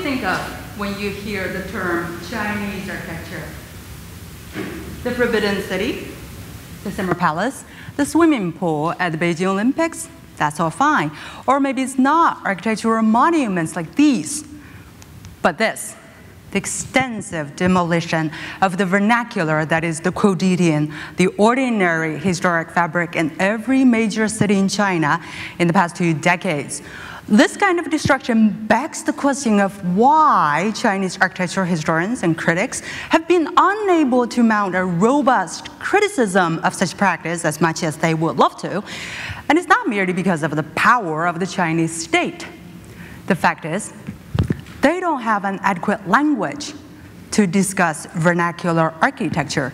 think of when you hear the term Chinese architecture? The Forbidden City, the Summer Palace, the swimming pool at the Beijing Olympics, that's all fine. Or maybe it's not architectural monuments like these, but this, the extensive demolition of the vernacular, that is the quotidian, the ordinary historic fabric in every major city in China in the past 2 decades. This kind of destruction begs the question of why Chinese architectural historians and critics have been unable to mount a robust criticism of such practice as much as they would love to. And it's not merely because of the power of the Chinese state. The fact is, they don't have an adequate language to discuss vernacular architecture.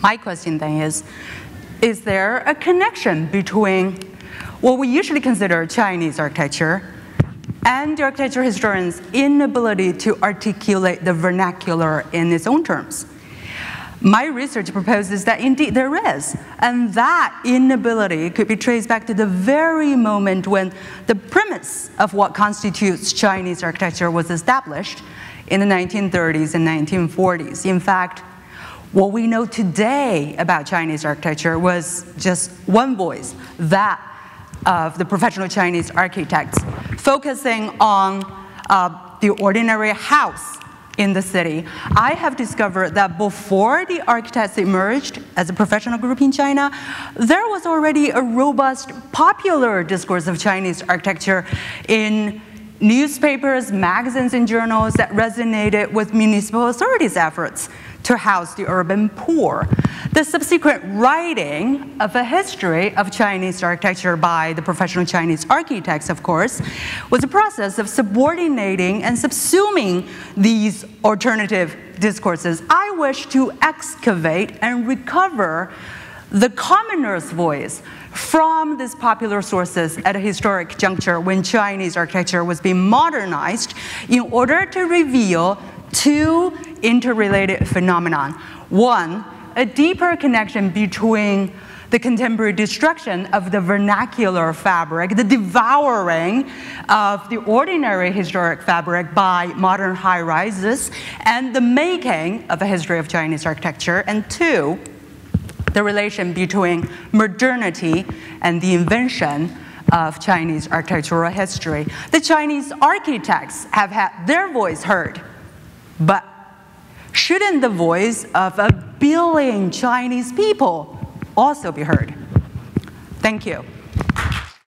My question then is there a connection between what we usually consider Chinese architecture and the architecture historians' inability to articulate the vernacular in its own terms? My research proposes that indeed there is, and that inability could be traced back to the very moment when the premise of what constitutes Chinese architecture was established in the 1930s and 1940s. In fact, what we know today about Chinese architecture was just one voice, that of the professional Chinese architects, focusing on the ordinary house in the city. I have discovered that before the architects emerged as a professional group in China, there was already a robust popular discourse of Chinese architecture in newspapers, magazines, and journals that resonated with municipal authorities' efforts to house the urban poor. The subsequent writing of a history of Chinese architecture by the professional Chinese architects, of course, was a process of subordinating and subsuming these alternative discourses. I wish to excavate and recover the commoner's voice from these popular sources at a historic juncture when Chinese architecture was being modernized in order to reveal 2 interrelated phenomena. One, a deeper connection between the contemporary destruction of the vernacular fabric, the devouring of the ordinary historic fabric by modern high-rises, and the making of a history of Chinese architecture. And 2, the relation between modernity and the invention of Chinese architectural history. The Chinese architects have had their voice heard, but shouldn't the voice of 1 billion Chinese people also be heard? Thank you.